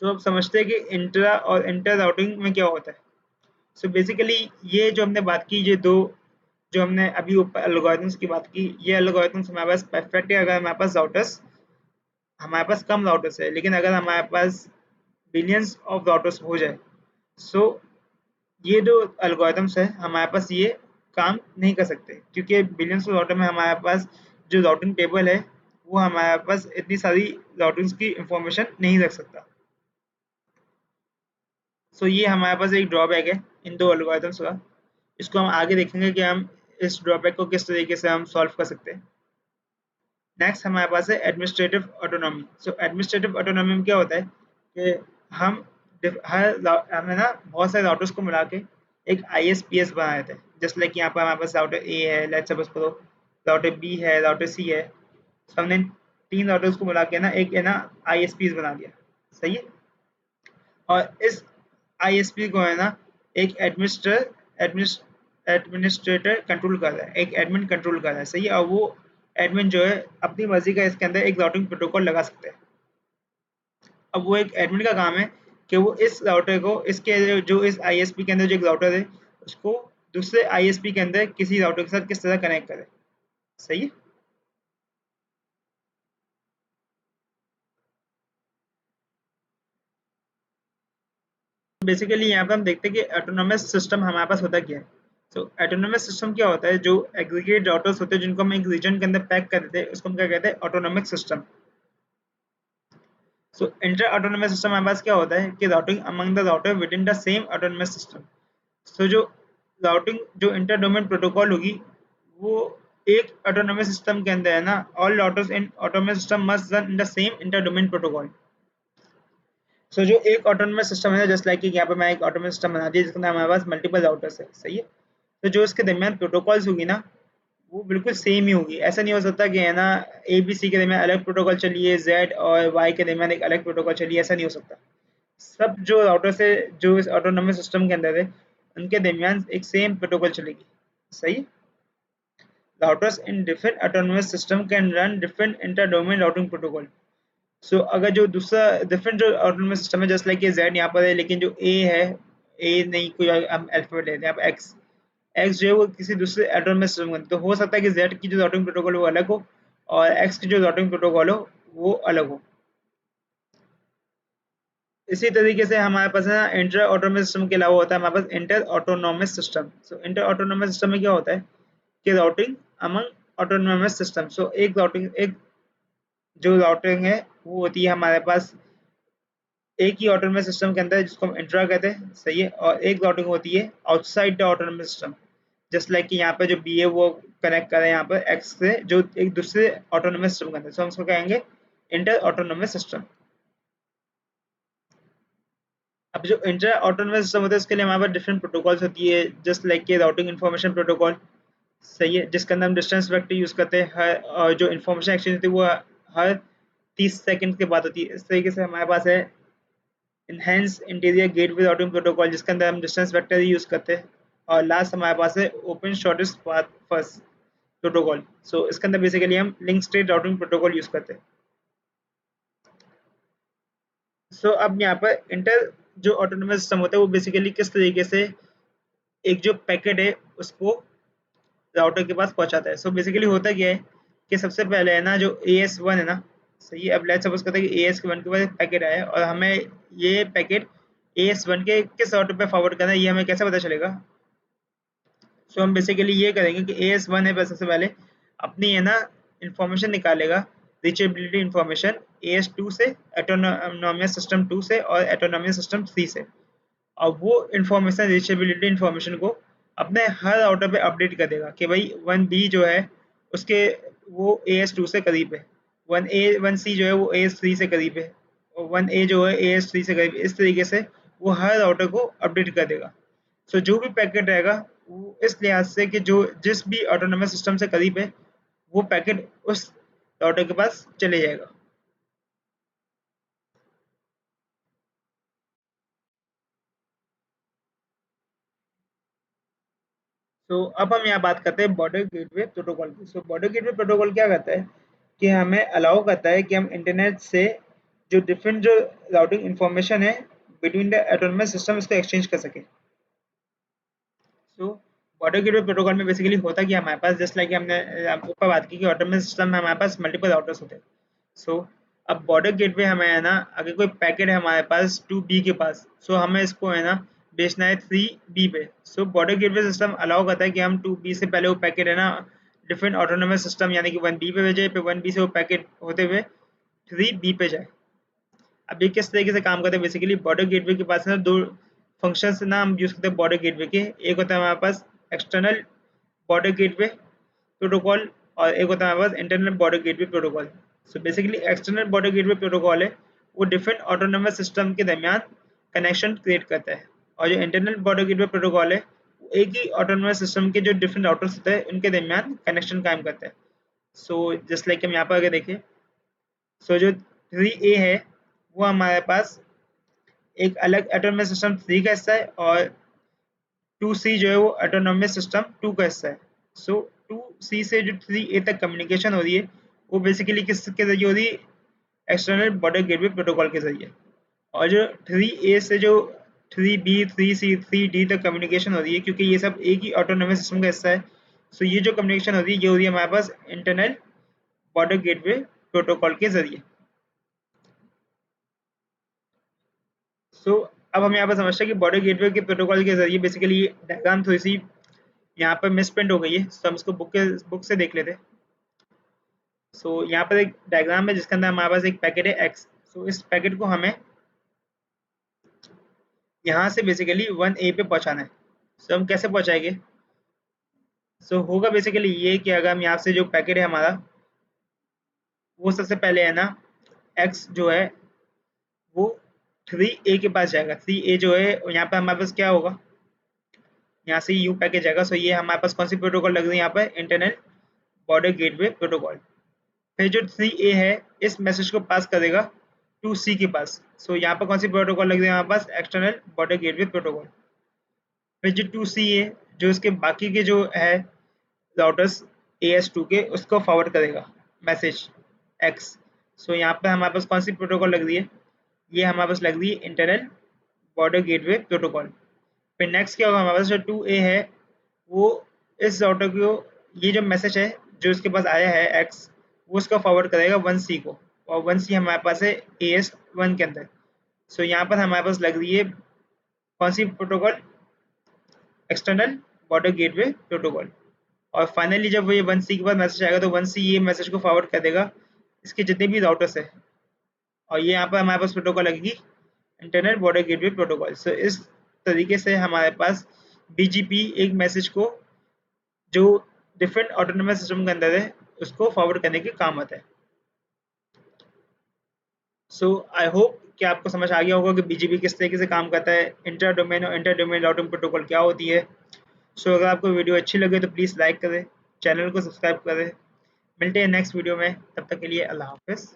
सो अब समझते हैं कि इंट्रा और इंटर राउटिंग में क्या होता है। सो बेसिकली ये जो हमने बात की, ये दो जो हमने अभी ऊपर एल्गोरिथम्स की बात की, ये एल्गोरिथम्स हमारे पास परफेक्ट है अगर हमारे पास कम राउटर्स है, लेकिन अगर हमारे पास बिलियंस ऑफ राउटर्स हो जाए, सो ये जो एल्गोरिथम्स है हमारे पास ये काम नहीं कर सकते, क्योंकि बिलियंस ऑफ राउटर में हमारे पास जो राउटिंग टेबल है वो हमारे पास इतनी सारी राउटिंग्स की इंफॉर्मेशन नहीं रख सकता। सो ये हमारे पास एक ड्रॉबैक है इन दो एल्गोरिथम्स का। इसको हम आगे देखेंगे कि हम इस ड्रॉबैक को किस तरीके से हम सॉल्व कर सकते हैं। नेक्स्ट हमारे पास है एडमिनिस्ट्रेटिव ऑटोनॉमी। सो एडमिनिस्ट्रेटिव ऑटोनॉमी में क्या होता है कि हम हमें ना बहुत सारे राउटर्स को मिला के एक ISPs बना देते हैं। जस्ट लाइक यहाँ पर हमारे पास राउटर ए है, लेट्स सपोज करो राउटर बी है, राउटर सी है। तो हमने तीन राउटर्स को मिला के ना एक है ना ISPs बना दिया। सही है। और इस ISP को है ना एक एडमिनिस्ट्रेटर कंट्रोल कर रहा है, एक एडमिन कंट्रोल कर रहा है। सही है। और वो एडमिन जो है अपनी मर्जी का इसके अंदर एक राउटिंग प्रोटोकॉल लगा सकते हैं। अब वो एक एडमिन का काम है कि वो इस राउटर को इसके जो इस ISP के अंदर जो एक राउटर है उसको दूसरे ISP के अंदर किसी राउटर के साथ किस तरह कनेक्ट करे। सही है। बेसिकली यहाँ पे हम देखते हैं कि ऑटोनोमस सिस्टम हमारे पास होता क्या है। सो ऑटोनोमस सिस्टम क्या होता है, जो एग्रीगेट राउटर्स होते हैं जिनको हम एक रीजन के अंदर पैक कर देते हैं, उसको हम क्या कहते हैं, autonomic system. So inter autonomous system हमारे पास क्या होता है कि routing among the router within the same autonomous system. So जो राउटिंग जो इंटर डोमेन प्रोटोकॉल होगी वो एक ऑटोनोमस सिस्टम के अंदर है ना, all routers in autonomous system must run in the same inter domain protocol. So जो एक ऑटोनोमस सिस्टम है, जस्ट लाइक कि यहाँ पे मैं एक ऑटोनोमस सिस्टम बना दिया जिसके अंदर हमारे पास मल्टीपल राउटर्स है। सही है। तो जो इसके दरमियान प्रोटोकॉल्स होगी ना वो बिल्कुल सेम ही होगी। ऐसा नहीं हो सकता कि है ना ABC के दरमियान अलग प्रोटोकॉल चलिए, Z और Y के दरमियान एक अलग प्रोटोकॉल चलिए, ऐसा नहीं हो सकता। सब जो राउटर से जो इस ऑटोनोमस सिस्टम के अंदर है उनके दरमियान एक सेम प्रोटोकॉल चलेगी। सही। Routers in different autonomous system can run different inter domain routing protocol. So अगर जो दूसरा डिफरेंट जो ऑटोनोमस सिस्टम है, जस्ट लाइक ये Z यहाँ पर है, लेकिन जो A है, A नहीं कोई हम अल्फाबेट लेते हैं, यहाँ पर X जो है वो किसी दूसरे ऑटोनोमस सिस्टम में, तो हो सकता है कि Z की जो राउटिंग प्रोटोकॉल वो अलग हो और X की जो राउटिंग प्रोटोकॉल हो वो अलग हो। इसी तरीके से हमारे पास है ना इंटर ऑटोनोमस सिस्टम के अलावा होता है हमारे पास inter autonomous system. So inter autonomous system में क्या होता है कि राउटिंग अमंग ऑटोनोमस सिस्टम। सो एक जो राउटिंग है वो होती है हमारे पास एक ही ऑटोनोमस सिस्टम के अंदर जिसको हम इंट्रा कहते हैं। सही है। और एक राउटिंग होती है outside the autonomous system, just like कि यहाँ पे जो बी है वो कनेक्ट करें यहाँ पर एक्स से जो एक दूसरे ऑटोनोमस सिस्टम के अंदर, सो हम उसको कहेंगे इंटर ऑटोनोमस सिस्टम। अब जो इंटर ऑटोनोमस सिस्टम होता है उसके लिए हमारे पास डिफरेंट प्रोटोकॉल्स होती है, जस्ट लाइक के राउटिंग इन्फॉर्मेशन प्रोटोकॉल। सही है। जिसके अंदर हम डिस्टेंस वेक्टर यूज करते हैं, हर और जो इन्फॉर्मेशन एक्सचेंज होती है वो हर 30 सेकंड के बाद होती है। इस तरीके से हमारे पास है enhance interior gateway routing protocol जिसके अंदर हम डिस्टेंस वेक्टर यूज करते हैं। और लास्ट हमारे पास है open shortest path first protocol. So इसके अंदर बेसिकली हम link state routing protocol use करते हैं। सो अब यहाँ पर इंटर जो ऑटोनोमस सिस्टम होता है वो बेसिकली किस तरीके से एक जो पैकेट है उसको राउटर के पास पहुंचाता है। सो बेसिकली होता क्या है कि सबसे पहले है ना जो AS1 है ना, सही है, अब लेट्स सपोज करते हैं कि AS1 के पास एक पैकेट आया है और हमें ये पैकेट AS1 के किस राउटर पे फॉरवर्ड करना है ये हमें कैसे पता चलेगा। सो हम बेसिकली ये करेंगे कि AS1 है सबसे पहले अपनी है ना इंफॉर्मेशन निकालेगा, रीचेबिलिटी इंफॉर्मेशन AS2 से, एटोनोमस सिस्टम 2 से और एटोनोमस सिस्टम 3 से। और वो इंफॉर्मेशन रीचेबिलिटी इंफॉर्मेशन को अपने हर राउटर पे अपडेट कर देगा कि भाई 1B जो है उसके वो AS2 से करीब है, 1C जो है वो AS3 से करीब है और 1A जो है AS3 से करीब है। इस तरीके से वो हर राउटर को अपडेट कर देगा। सो जो भी पैकेट रहेगा वो इस लिहाज से कि जो जिस भी ऑटोनोमस सिस्टम से करीब है वो पैकेट उस राउटर के पास चले जाएगा। तो अब हम यहाँ बात करते हैं बॉर्डर गेटवे प्रोटोकॉल की। सो बॉर्डर गेटवे प्रोटोकॉल क्या करता है कि हमें अलाउ करता है कि हम इंटरनेट से जो डिफरेंट जो राउटिंग इंफॉर्मेशन है बिटवीन द ऑटोनमस सिस्टम इसको एक्सचेंज कर सके। सो बॉर्डर गेटवे प्रोटोकॉल में बेसिकली होता क्या हमारे पास, जस्ट लाइक हमने ऊपर बात की कि ऑटोनमस सिस्टम में हमारे पास मल्टीपल राउटर्स होते हैं। सो अब बॉर्डर गेटवे हमें है ना, अगर कोई पैकेट है हमारे पास 2B के पास, सो हमें इसको है ना बेचना है 3B पे। सो बॉर्डर गेटवे सिस्टम अलाउ करता है कि हम 2B से पहले वो पैकेट है ना डिफरेंट ऑटोनोमस सिस्टम यानी कि 1B पे भेजे, फिर 1B से वो पैकेट होते हुए 3B पे जाए। अब ये किस तरीके से काम करते हैं, बेसिकली बॉर्डर गेटवे के पास ना दो फंक्शंस ना हम यूज़ करते हैं बॉर्डर गेटवे के। एक होता है हमारे पास एक्सटर्नल बॉर्डर गेटवे प्रोटोकॉल और एक होता है हमारे पास internal border gateway protocol. So basically external border gateway protocol है वो डिफरेंट ऑटोनोमस सिस्टम के दरमियान कनेक्शन क्रिएट करता है, और जो इंटरनल बॉर्डर गेटवे प्रोटोकॉल है वो एक ही ऑटोनोमस सिस्टम के जो डिफरेंट राउटर्स होते हैं उनके दरमियान कनेक्शन कायम करता है। सो जस्ट लाइक हम यहाँ पर अगर देखें, सो जो 3A है वो हमारे पास एक अलग ऑटोनोमस सिस्टम 3 का हिस्सा है, और 2C जो है वो ऑटोनोमस सिस्टम 2 का हिस्सा है। सो 2C से जो 3A तक कम्युनिकेशन हो रही है वो बेसिकली किसके जरिए हो रही है, एक्सटर्नल बॉर्डर गेटवे प्रोटोकॉल के जरिए। और जो 3A से जो 3B 3C 3D तक कम्युनिकेशन हो रही है, क्योंकि ये सब एक ही ऑटोनोमस सिस्टम का हिस्सा है। सो ये जो कम्युनिकेशन हो रही है ये हो रही है हमारे पास इंटरनल बॉर्डर गेटवे प्रोटोकॉल के जरिए। सो अब हम यहाँ पर समझते हैं कि बॉर्डर गेटवे के प्रोटोकॉल के जरिए बेसिकली ये डायग्राम थोड़ी सी यहाँ पर मिसप्रिंट हो गई है, तो हम इसको बुक से देख लेते हैं। सो यहाँ पर एक डायग्राम है जिसके अंदर हमारे पास एक पैकेट है एक्स। सो इस पैकेट को हमें यहाँ से बेसिकली 1A पे पहुँचाना है। सो हम कैसे पहुँचाएंगे, सो होगा बेसिकली ये कि अगर हम यहाँ से जो पैकेट है हमारा वो सबसे पहले है ना एक्स जो है वो 3A के पास जाएगा। 3A जो है यहाँ पर हमारे पास क्या होगा, यहाँ से यू पैकेज जाएगा। सो ये हमारे पास कौन सी प्रोटोकॉल लग रही है यहाँ पर, इंटरनल बॉर्डर गेटवे प्रोटोकॉल। फिर जो 3A है इस मैसेज को पास करेगा 2C के पास। सो यहाँ पर कौन सी प्रोटोकॉल लग रही है हमारे पास, एक्सटर्नल बॉर्डर गेटवे प्रोटोकॉल। फिर जो 2C है जो इसके बाकी के जो है राउटर्स AS2 के उसको फॉरवर्ड करेगा मैसेज X। सो यहाँ पर हमारे पास कौन सी प्रोटोकॉल लग रही है, ये हमारे पास लग रही है इंटरनल बॉर्डर गेटवे प्रोटोकॉल। फिर नेक्स्ट क्या होगा, हमारे पास जो 2A है वो इस राउटर को ये जो मैसेज है जो इसके पास आया है X वो उसका फॉरवर्ड करेगा 1C को, और 1C हमारे पास है AS1 के अंदर। सो यहाँ पर हमारे पास लग रही है कौन सी protocol, external border gateway protocol. और फाइनली जब ये 1C के बाद मैसेज आएगा तो 1C ये मैसेज को फॉरवर्ड कर देगा इसके जितने भी राउटर्स है, और ये यहाँ पर हमारे पास प्रोटोकॉल लगेगी इंटरनल बॉर्डर गेटवे प्रोटोकॉल। सो इस तरीके से हमारे पास BGP एक मैसेज को जो डिफरेंट ऑटोनोमस सिस्टम के अंदर है उसको फॉरवर्ड करने के काम आता है। सो आई होप कि आपको समझ आ गया होगा कि BGP किस तरीके से काम करता है, इंटर डोमेन और इंटर डोमेन राउटिंग प्रोटोकॉल क्या होती है। सो अगर आपको वीडियो अच्छी लगे तो प्लीज़ लाइक करें, चैनल को सब्सक्राइब करें। मिलते हैं नेक्स्ट वीडियो में, तब तक के लिए अल्लाह हाफिज़।